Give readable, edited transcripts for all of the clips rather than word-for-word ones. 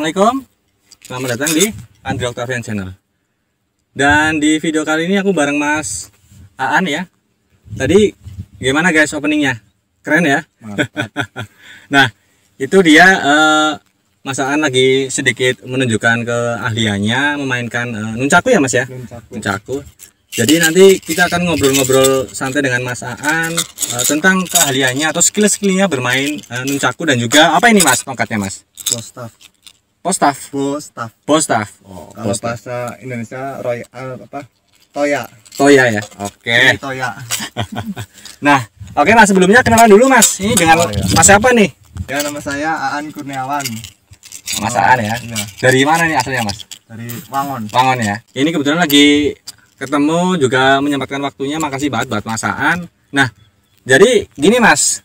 Assalamualaikum, selamat datang di Andri Octavian Channel. Dan di video kali ini aku bareng Mas Aan ya. Tadi gimana guys openingnya? Keren ya? Nah itu dia Mas Aan lagi sedikit menunjukkan keahliannya memainkan nunchaku ya Mas ya? Nunchaku. Jadi nanti kita akan ngobrol-ngobrol santai dengan Mas Aan tentang keahliannya atau skill-skillnya bermain nunchaku, dan juga apa ini Mas tongkatnya Mas? Bostaf. Oh, kalau bahasa Indonesia Toya. Toya ya. Oke. Toya. Nah, oke Mas, sebelumnya kenalan dulu Mas. Ini dengan Mas siapa nih? Ya, nama saya Aan Kurniawan. Mas Aan ya. Iya. Dari mana nih asalnya Mas? Dari Wangon. Wangon ya. Ini kebetulan lagi ketemu juga menyempatkan waktunya. Makasih banget buat Mas Aan. Nah, jadi gini Mas,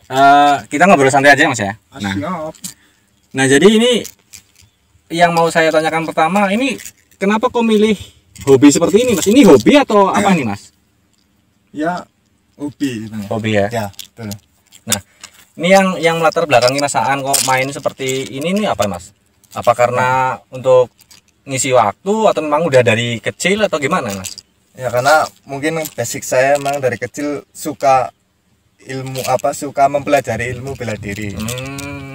kita ngobrol santai aja Mas ya. Nah, jadi ini yang mau saya tanyakan pertama, ini kenapa kok milih hobi seperti ini Mas? Ini hobi atau apa nih Mas? Ya, hobi. Hobi ya. Ya, betul. Nah, ini yang melatar belakangi Mas Aan kok main seperti ini nih apa Mas? Apa karena untuk ngisi waktu atau memang udah dari kecil atau gimana Mas? Ya, karena mungkin basic saya memang dari kecil suka ilmu suka mempelajari ilmu bela diri.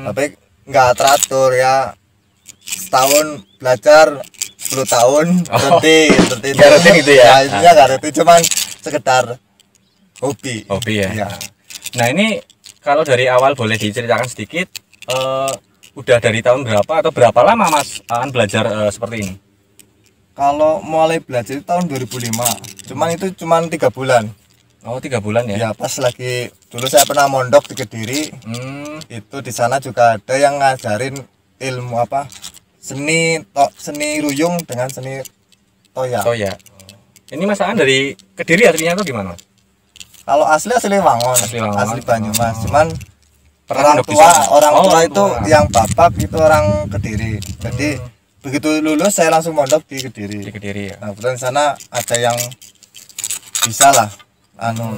Tapi nggak teratur ya, setahun belajar 10 tahun berhenti seperti itu. Rutin gitu ya? Ya nggak rutin, cuman sekedar hobi Ya. Nah, ini kalau dari awal boleh diceritakan sedikit, udah dari tahun berapa atau berapa lama Mas Aan belajar seperti ini? Kalau mulai belajar itu tahun 2005, cuman itu cuman 3 bulan. Oh, 3 bulan ya? Ya, pas lagi dulu saya pernah mondok di Kediri. Itu di sana juga ada yang ngajarin ilmu seni ruyung dengan seni toya. Toya. Ini Mas Aan dari Kediri aslinya atau gimana? Kalau asli Wangon, asli Banyumas. Cuman Pernah orang tua itu yang bapak itu orang Kediri. Jadi begitu lulus saya langsung mondok di Kediri. Di Kediri ya. Nah, kebetulan di sana ada yang bisa lah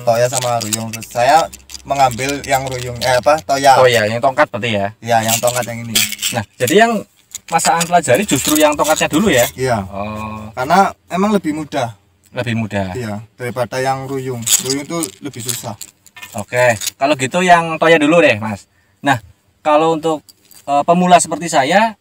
toya sama ruyung. Terus saya mengambil yang ruyung toya. Toya yang tongkat berarti ya? Iya, yang tongkat yang ini. Nah, jadi yang Mas Aan pelajari justru yang tongkatnya dulu ya? Iya. Oh. Karena emang lebih mudah. Lebih mudah. Iya, daripada yang ruyung. Ruyung itu lebih susah. Oke, kalau gitu yang toya dulu deh Mas. Nah, kalau untuk pemula seperti saya,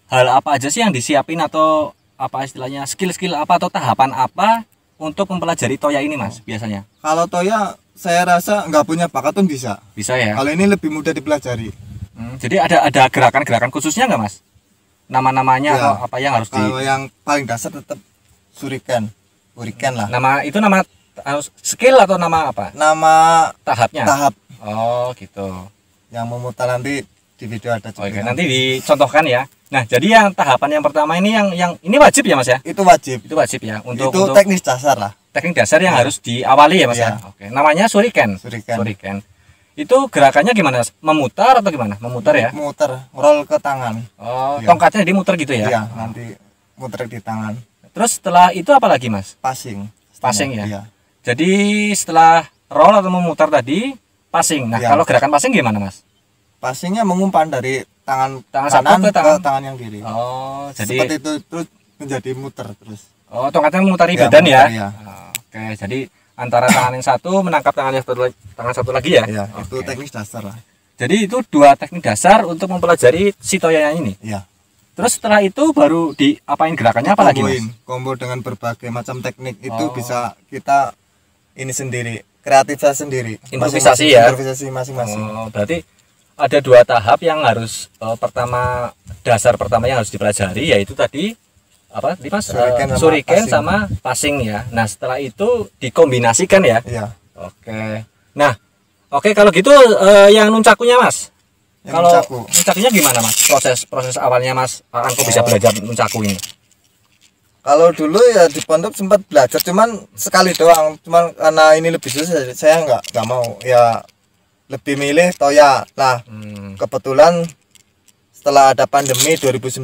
hal apa aja sih yang disiapin atau apa istilahnya skill-skill apa atau tahapan apa untuk mempelajari toya ini Mas biasanya? Kalau toya saya rasa nggak punya bakat pun bisa. Bisa ya? Kalau ini lebih mudah dipelajari. Jadi ada gerakan-gerakan khususnya nggak Mas? Nama-namanya atau apa yang harus Kalau yang paling dasar tetap hurrican lah. Nama skill atau nama apa? Nama Tahapnya? Tahap. Oh gitu. Yang memutar nanti di video ada juga. Oke, nanti dicontohkan ya. Nah, jadi yang tahapan yang pertama ini yang ini wajib ya Mas ya? Itu wajib. Itu wajib ya untuk teknis dasar lah. Teknik dasar yang harus diawali ya Mas ya. Oke. Namanya shuriken. Itu gerakannya gimana Mas? Memutar atau gimana? Memutar ya? Memutar, roll ke tangan. Oh, tongkatnya dimuter gitu ya? Iya, nanti muter di tangan. Terus setelah itu apa lagi Mas? Passing ya? Iya. Jadi setelah roll atau memutar tadi, passing. Nah, kalau gerakan passing gimana Mas? Passingnya mengumpan dari tangan kanan ke tangan yang kiri. Oh, jadi seperti itu terus menjadi muter terus. Oh, tongkatnya memutari badan ya? Iya. Oke, jadi antara tangan yang satu menangkap tangan satu lagi ya? Iya, itu teknik dasar lah. Jadi itu 2 teknik dasar untuk mempelajari si toya ini. Iya. Terus setelah itu baru diapain gerakannya apa lagi Mas? Combo dengan berbagai macam teknik itu bisa kita ini sendiri, kreativitas sendiri. Improvisasi ya? Improvisasi masing-masing. Oh, berarti ada 2 tahap yang harus dasar pertama yang harus dipelajari, yaitu tadi apa di Mas? Shuriken sama passing ya. Nah, setelah itu dikombinasikan ya? Iya. Oke. Nah, oke kalau gitu yang nunchakunya Mas. Kalau nunchakunya gimana Mas? Proses awalnya Mas Angko bisa belajar nunchaku ini. Kalau dulu ya di pondok sempat belajar, cuman sekali doang. Cuman karena ini lebih susah, saya nggak mau. Ya lebih milih toya. Nah, kebetulan setelah ada pandemi 2019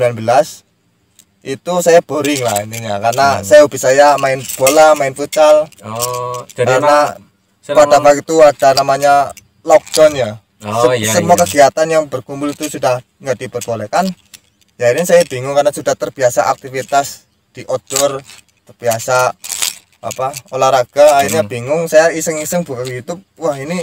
itu saya boring lah intinya, karena hobi saya main bola, main futsal. Oh, jadi karena pada waktu itu ada namanya lockdown ya. Semua kegiatan yang berkumpul itu sudah nggak diperbolehkan. Ya ini saya bingung karena sudah terbiasa aktivitas di outdoor, terbiasa olahraga, akhirnya bingung. Saya iseng-iseng buka YouTube, wah ini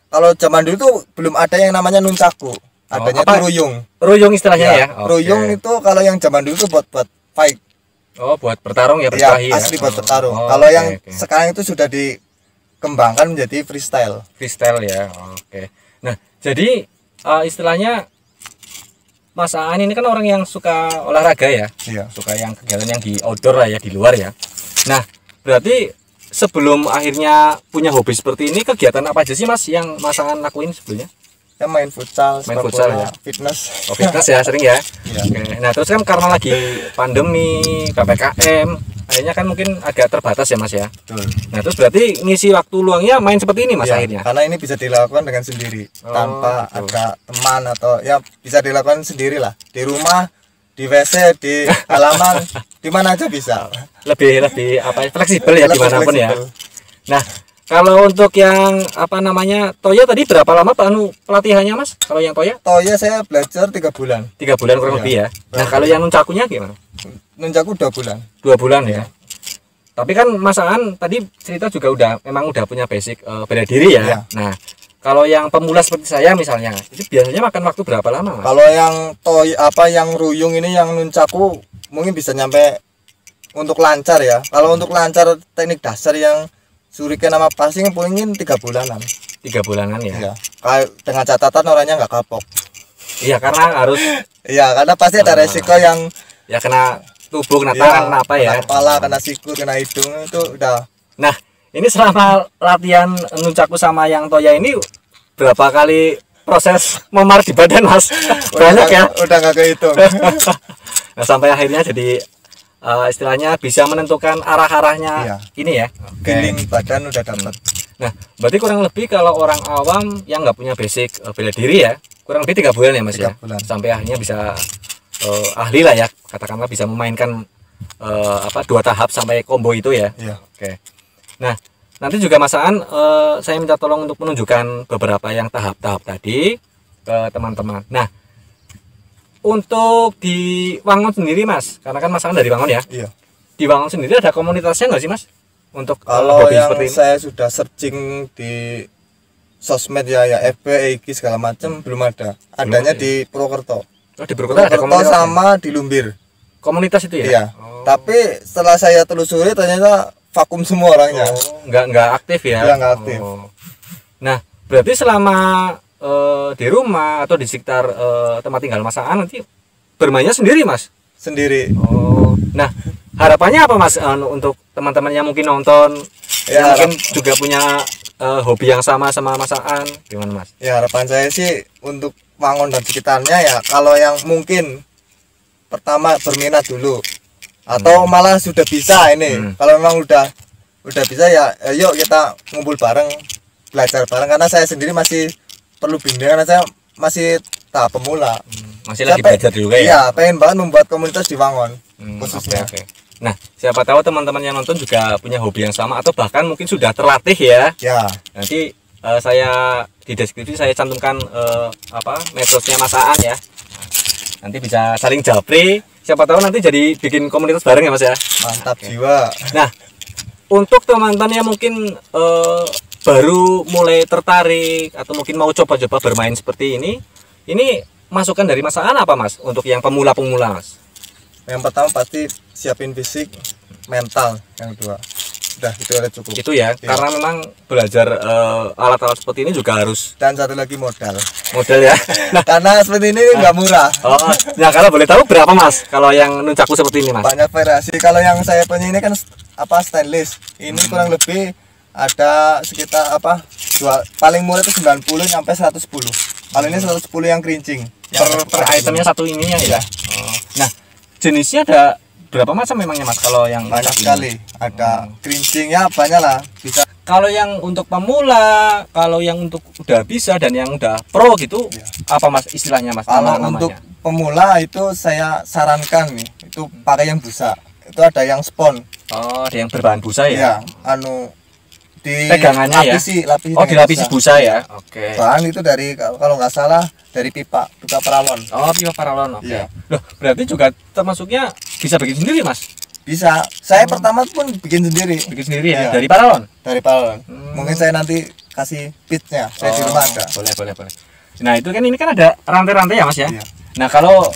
kalau zaman dulu tuh belum ada yang namanya nunchaku, adanya itu ruyung. Ruyung istilahnya ya. Ruyung itu kalau yang zaman dulu tuh buat fight. Oh, buat bertarung ya, berkelahi ya. Asli buat bertarung. Kalau yang sekarang itu sudah dikembangkan menjadi freestyle. Freestyle ya. Oke. Nah, jadi istilahnya Mas Aan ini kan orang yang suka olahraga ya. Iya. Suka yang kegiatan yang di outdoor lah ya, di luar ya. Nah, berarti sebelum akhirnya punya hobi seperti ini, kegiatan apa aja sih Mas yang Mas Aan lakuin sebelumnya? Ya main futsal ya, fitness. Oh, fitness ya, sering ya. Iya. Oke. Nah, terus kan karena lagi pandemi, PPKM, akhirnya kan mungkin agak terbatas ya Mas ya. Betul. Nah, terus berarti ngisi waktu luangnya main seperti ini Mas Ya, akhirnya. karena ini bisa dilakukan dengan sendiri, tanpa betul. ada teman atau ya bisa dilakukan sendiri lah. Di rumah, di WC, di halaman, di mana aja bisa. Lebih fleksibel ya, Lebih dimanapun ya. fleksibel. Nah, kalau untuk yang Toya tadi berapa lama pelatihannya Mas? Kalau yang Toya? Toya saya belajar 3 bulan. 3 bulan kurang lebih ya. Nah, kalau yang nunchakunya gimana? Nunchaku 2 bulan. 2 bulan ya. Tapi kan Mas Aan tadi cerita juga memang udah punya basic bela diri ya. Nah, kalau yang pemula seperti saya misalnya, itu biasanya makan waktu berapa lama Mas? Kalau yang yang ruyung ini yang nunchaku mungkin bisa nyampe untuk lancar ya. Kalau untuk lancar teknik dasar yang Shuriken sama passing mungkin 3 bulanan. 3 bulanan ya. Iya. Dengan catatan orangnya nggak kapok. Iya, karena harus Iya, karena pasti ada resiko yang ya kena tubuh, kena tangan, kena apa ya. Kena kepala, kena siku, kena hidung itu udah. Nah, ini selama latihan nunchaku sama yang Toya ini berapa kali proses memar di badan Mas? Banyak ya? Udah nggak kehitung. Nah, sampai akhirnya jadi istilahnya bisa menentukan arah-arahnya ini ya. Feeling badan udah dapat. Nah, berarti kurang lebih kalau orang awam yang nggak punya basic bela diri ya, kurang lebih 3 bulan ya Mas 3 ya. bulan. Sampai akhirnya bisa ahli lah ya, katakanlah bisa memainkan 2 tahap sampai combo itu ya. Iya. Oke. Nah, nanti juga Mas Aan saya minta tolong untuk menunjukkan beberapa yang tahap-tahap tadi ke teman-teman. Nah, untuk di Wangon sendiri Mas, karena kan Mas Aan dari Wangon ya. Iya. Di Wangon sendiri ada komunitasnya nggak sih Mas? Untuk Kalau hobi yang seperti ini? saya sudah searching di sosmed ya FB, IG segala macam belum ada. Adanya di Purwokerto. Oh, di Purwokerto ada komunitas sama di Lumbir. Komunitas itu ya? Iya. Tapi setelah saya telusuri ternyata vakum semua orangnya. Nggak aktif ya? Iya, nggak aktif. Nah, berarti selama di rumah atau di sekitar tempat tinggal Mas Aan nanti bermainnya sendiri Mas? Sendiri. Oh, nah harapannya apa Mas untuk teman-teman yang mungkin nonton, yang mungkin juga punya hobi yang sama Mas Aan, gimana Mas? Ya harapan saya sih untuk Wangon dan sekitarnya ya, kalau yang mungkin pertama berminat dulu atau malah sudah bisa ini, kalau memang udah bisa ya yuk kita ngumpul bareng, belajar bareng, karena saya sendiri masih perlu bimbingan karena saya masih tahap pemula. Masih lagi belajar juga ya? Iya, pengen banget membuat komunitas di Wangon khususnya. Okay. Nah, siapa tahu teman-teman yang nonton juga punya hobi yang sama atau bahkan mungkin sudah terlatih ya. Ya. Nanti saya di deskripsi saya cantumkan medsosnya Mas Aan ya. Nanti bisa saling japri. Siapa tahu nanti jadi bikin komunitas bareng ya Mas ya. Mantap jiwa. Nah, untuk teman-teman yang mungkin baru mulai tertarik atau mungkin mau coba-coba bermain seperti ini masukan dari Mas Aan apa Mas untuk yang pemula-pemula Mas? Yang pertama pasti siapin fisik, mental, yang kedua udah itu udah cukup. Itu ya, karena memang belajar alat-alat seperti ini juga harus. Dan satu lagi modal ya. Nah, karena seperti ini nggak murah. Oh, nah kalau boleh tahu berapa Mas kalau yang nunchaku seperti ini Mas? Banyak variasi. Kalau yang saya punya ini kan stainless. Ini kurang lebih ada sekitar paling murah itu 90 sampai 110. Kalau ini 110 yang kerincing. Per itemnya satu ininya ya. Nah, jenisnya ada berapa macam memangnya Mas kalau yang banyak sekali? Ada kerincingnya banyak lah. Bisa. Kalau yang untuk pemula, kalau yang untuk udah bisa dan yang udah pro gitu, apa Mas istilahnya Mas? Kalau untuk pemula itu saya sarankan nih, itu pakai yang busa. Itu ada yang spon. Oh, ada yang berbahan busa ya? Iya, pegangannya ya. Lapisi Oh, dilapisi busa ya. Oke. Bahan itu dari kalau nggak salah dari pipa paralon. Oh, pipa paralon. Oke. Iya. Loh, berarti juga termasuknya bisa bikin sendiri, Mas? Bisa. Saya pertama pun bikin sendiri. Bikin sendiri ya. Iya. Dari paralon. Dari paralon. Mungkin saya nanti kasih pitnya. Saya di rumah ada. Boleh. Nah, itu kan ini kan ada rantai-rantai ya, Mas ya? Iya. Nah, kalau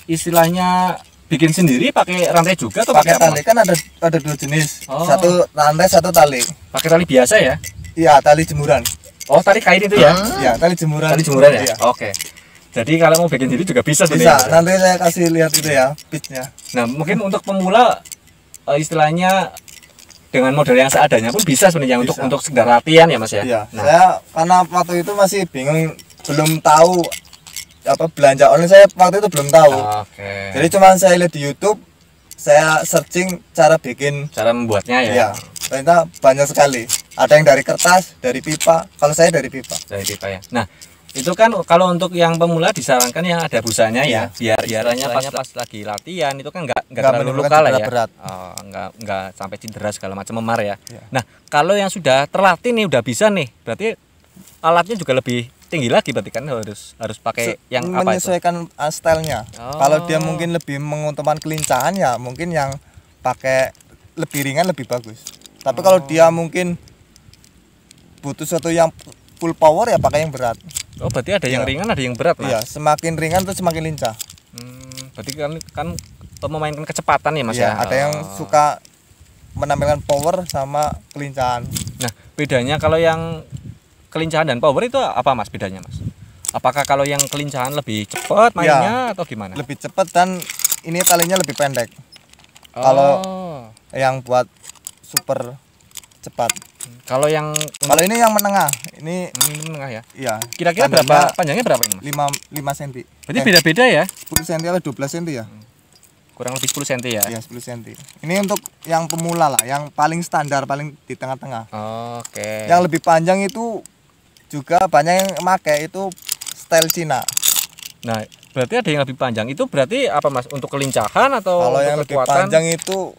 istilahnya bikin sendiri pakai rantai juga atau Pakai apa? tali kan ada 2 jenis. Oh. Satu rantai, satu tali. Pakai tali biasa ya? Iya, tali jemuran. Oh, tali kain itu ya? Iya, tali jemuran. Tali jemuran ya? Iya. Oke. Jadi kalau mau bikin sendiri juga bisa Bisa. sebenarnya. Nanti saya kasih lihat itu ya, pitnya. Nah, mungkin untuk pemula istilahnya dengan model yang seadanya pun bisa sebenarnya Bisa. untuk sekedar latihan ya, Mas ya? Iya. Nah, Saya karena waktu itu masih bingung, belum tahu apa belanja online, saya waktu itu belum tahu. oke. Jadi cuma saya lihat di YouTube, saya searching cara bikin. Cara membuatnya ya? Iya. Ternyata banyak sekali. Ada yang dari kertas, dari pipa. Kalau saya dari pipa. Dari pipa ya. Nah, itu kan kalau untuk yang pemula disarankan yang ada busanya ya, biar biaranya pas lagi latihan itu kan nggak terlalu menimbulkan luka lah cedera ya. berat. Oh, nggak sampai cedera segala macam memar ya. Iya. Nah, kalau yang sudah terlatih nih udah bisa nih, berarti alatnya juga lebih tinggi lagi berarti kan harus pakai yang apa itu? Menyesuaikan stylenya. Oh. Kalau dia mungkin lebih menguntungkan kelincahan ya mungkin yang pakai lebih ringan lebih bagus. Tapi kalau dia mungkin butuh sesuatu yang full power ya pakai yang berat. Oh, berarti ada yang Iya. ringan ada yang berat, Mas. Iya, semakin ringan tuh semakin lincah. Berarti kan memainkan kecepatan ya, Mas Iya, ya. ada yang suka menampilkan power sama kelincahan. Nah, bedanya kalau yang kelincahan dan power itu apa, Mas, bedanya, Mas? Apakah kalau yang kelincahan lebih cepat mainnya atau gimana? Lebih cepat dan ini talinya lebih pendek. Oh. Kalau yang buat super cepat. Kalau yang Kalau ini yang menengah, ini menengah ya. iya. Kira-kira berapa panjangnya berapa ini, Mas? 5 cm. Berarti beda-beda ya? 10 cm atau 12 cm ya? Kurang lebih 10 cm ya. Iya, 10 cm. Ini untuk yang pemula lah, yang paling standar, paling di tengah-tengah. Oke. Yang lebih panjang itu juga banyak yang pakai itu style Cina. Nah, berarti ada yang lebih panjang. Itu berarti apa, Mas? Untuk kelincahan atau Kalau untuk yang lebih kekuatan? panjang itu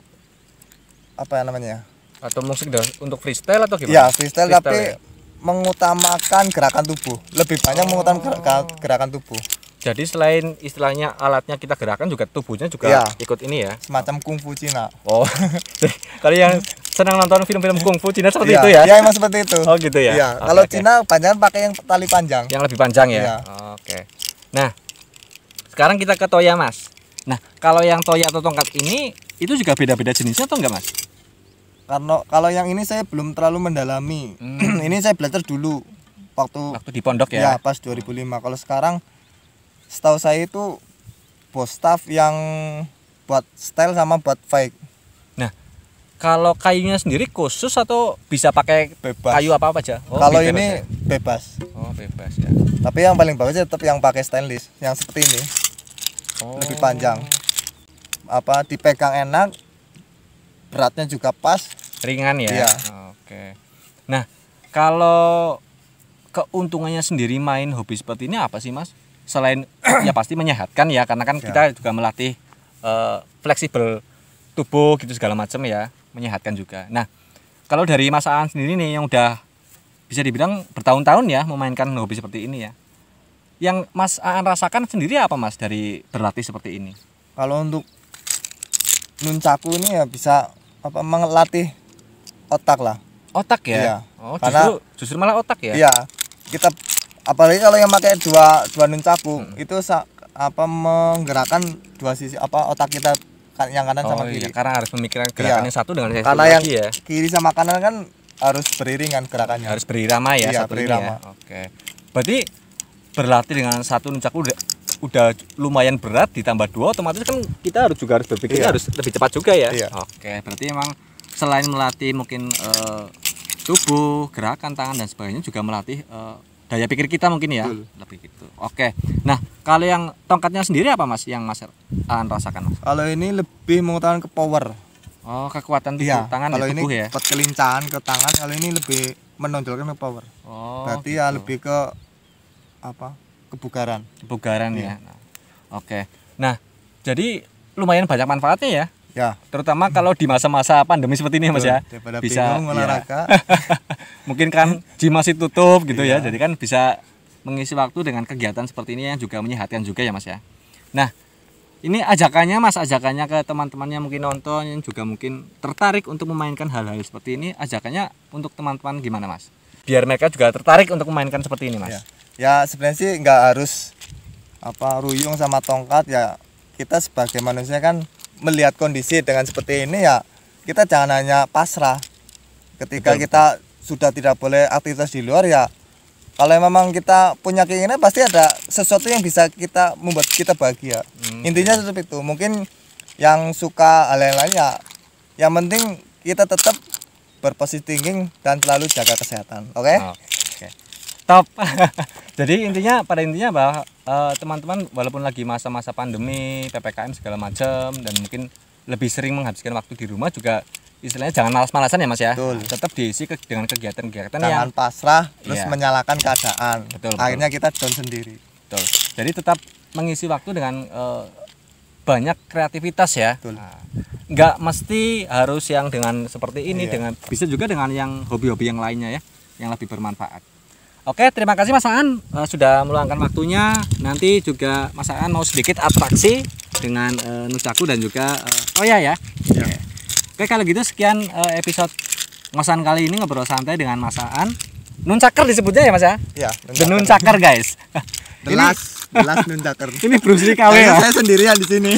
apa namanya? Atau musik untuk freestyle atau gimana? Iya, freestyle tapi ya? mengutamakan gerakan tubuh. Lebih banyak mengutamakan gerakan tubuh. Jadi selain istilahnya alatnya kita gerakan juga tubuhnya juga Iya. ikut ini ya. Semacam kungfu Cina. Oh. Kalau yang senang nonton film-film kungfu Cina seperti Iya, itu ya? iya, emang seperti itu. Oh gitu ya. Iya, Oke, kalau oke. Cina banyak pakai yang tali panjang. Yang lebih panjang ya. Iya. Oke. Nah, sekarang kita ke toya, Mas. Nah, kalau yang toya atau tongkat ini itu juga beda-beda jenisnya atau enggak, Mas? Karena kalau yang ini saya belum terlalu mendalami. Ini saya belajar dulu waktu Waktu di pondok ya ya. pas 2005. Kalau sekarang setahu saya itu bos staff yang buat style sama buat fake. Kalau kayunya sendiri khusus atau bisa pakai Bebas. kayu apa aja? Oh, Kalau bebas ini ya? bebas. Oh, bebas ya. Tapi yang paling bagus tetap yang pakai stainless, yang seperti ini. Oh. Lebih panjang. Apa dipegang enak, beratnya juga pas. Ringan ya. Iya. Oke. Nah, kalau keuntungannya sendiri main hobi seperti ini apa sih, Mas? Selain ya pasti menyehatkan ya, karena kan Ya. kita juga melatih fleksibel tubuh gitu segala macam ya, menyehatkan juga. Nah, kalau dari Mas Aan sendiri nih yang udah bisa dibilang bertahun-tahun ya memainkan hobi seperti ini ya. Yang Mas Aan rasakan sendiri apa, Mas, dari berlatih seperti ini? Kalau untuk nuncaku ini ya bisa apa melatih otak lah. Otak ya? Iya. Oh, Karena- justru malah otak ya? Iya. Kita apalagi kalau yang pakai dua nuncaku itu apa menggerakkan dua sisi apa otak kita yang kanan sama Oh kiri. iya, karena harus memikirkan gerakan Iya. yang satu dengan yang Karena satu yang lagi ya. kiri sama kanan kan harus beriringan gerakannya. Harus berirama ya Iya, satu ini berirama. ya. Oke. Berarti berlatih dengan satu nuncaku udah lumayan berat ditambah dua otomatis kan kita harus berpikir Iya. harus lebih cepat juga ya. Iya. Oke, berarti emang selain melatih mungkin tubuh, gerakan tangan dan sebagainya juga melatih daya pikir kita mungkin ya. Betul. Lebih gitu. Oke. Nah, kalau yang tongkatnya sendiri apa, Mas, yang Mas rasakan, Mas? Kalau ini lebih mengutamakan ke power. Oh, kekuatan tubuh Iya. tangan Kalau ya, ini tubuh ya. buat kelincahan ke tangan, kalau ini lebih menonjolkan ke power. Oh. Berarti ya gitu. lebih ke apa? Kebugaran. Kebugaran Iya. ya. Nah, oke. Nah, jadi lumayan banyak manfaatnya ya. Ya. Terutama kalau di masa-masa pandemi seperti ini, Mas ya. Daripada Bisa bingung iya. olahraga. mungkin kan gym masih tutup gitu ya. Jadi kan bisa mengisi waktu dengan kegiatan seperti ini yang juga menyehatkan juga ya Mas ya. Nah, ini ajakannya Mas, ajakannya ke teman-temannya mungkin nonton yang juga mungkin tertarik untuk memainkan hal-hal seperti ini, ajakannya untuk teman-teman gimana Mas? Biar mereka juga tertarik untuk memainkan seperti ini Mas. Ya sebenarnya sih nggak harus ruyung sama tongkat ya. Kita sebagai manusia kan melihat kondisi dengan seperti ini ya, kita jangan hanya pasrah. Ketika kita sudah tidak boleh aktivitas di luar ya, kalau memang kita punya keinginan pasti ada sesuatu yang bisa kita membuat kita bahagia. Intinya seperti itu. Mungkin yang suka hal yang lain ya, yang penting kita tetap berpositif thinking dan selalu jaga kesehatan. Oke? Top. Jadi pada intinya bahwa teman-teman walaupun lagi masa-masa pandemi, PPKM segala macam dan mungkin lebih sering menghabiskan waktu di rumah juga istilahnya jangan malas-malasan ya Mas ya. Betul. Tetap diisi dengan kegiatan-kegiatan jangan pasrah terus menyalahkan keadaan. Betul. Akhirnya kita down sendiri. Betul. Jadi tetap mengisi waktu dengan banyak kreativitas ya. Betul. Nah, nggak mesti harus yang dengan seperti ini, dengan bisa juga dengan yang hobi-hobi yang lainnya ya, yang lebih bermanfaat. Oke, terima kasih Mas Aan sudah meluangkan waktunya. Nanti juga Mas Aan mau sedikit atraksi dengan Nunchaku dan juga Toya ya. Oke, kalau gitu sekian episode ngosan kali ini ngobrol santai dengan Mas Aan. Nunchaker disebutnya ya Mas ya? Iya, The Nunchaker guys. Delas Nunchaker. Ini Bruce Lee KW ya. Saya sendirian di sini.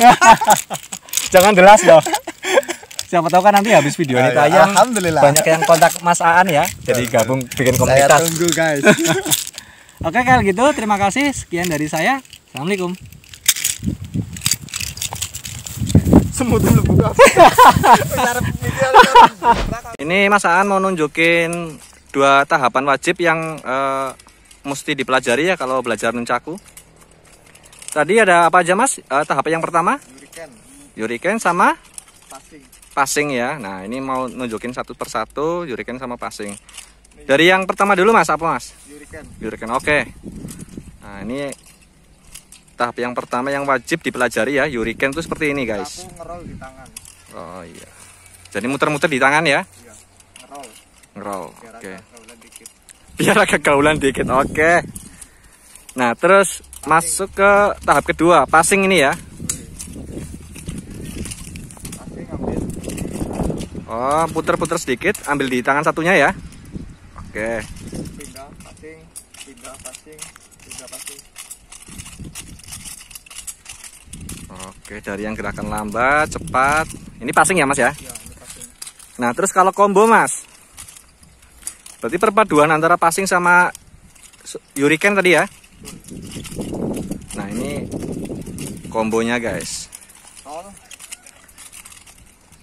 Jangan delas dong. Siapa tahu kan nanti habis video ini tayang, alhamdulillah banyak yang kontak Mas Aan ya. Jadi gabung bikin komunitas. Saya tunggu guys. Oke, kalau gitu terima kasih. Sekian dari saya. Assalamualaikum. Ini Mas Aan mau nunjukin 2 tahapan wajib yang mesti dipelajari ya kalau belajar nunchaku. Tadi ada apa aja Mas? Tahap yang pertama? Yuriken sama? Passing ya. Nah, ini mau nunjukin satu persatu Yuriken sama passing. Dari yang pertama dulu Mas, apa Mas? Yuriken. Oke. Nah, ini tahap yang pertama yang wajib dipelajari ya. Yuriken tuh seperti ini, guys. Ngerol di tangan. Oh iya. Jadi muter-muter di tangan ya? Iya, ngerol. Oke. Biar agak gaulan dikit. Oke. Nah, terus masuk ke tahap kedua, passing ini ya. Oh, puter-puter sedikit, ambil di tangan satunya ya. Oke. Pindah, passing. Oke, dari yang gerakan lambat, cepat. Ini passing ya, Mas ya? Iya, ini passing. Nah, terus kalau combo, Mas. Berarti perpaduan antara passing sama Yuriken tadi ya? Nah, ini kombonya, guys.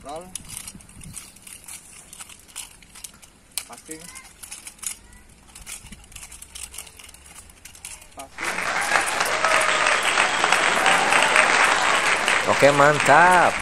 Roll. Passing. Oke, mantap.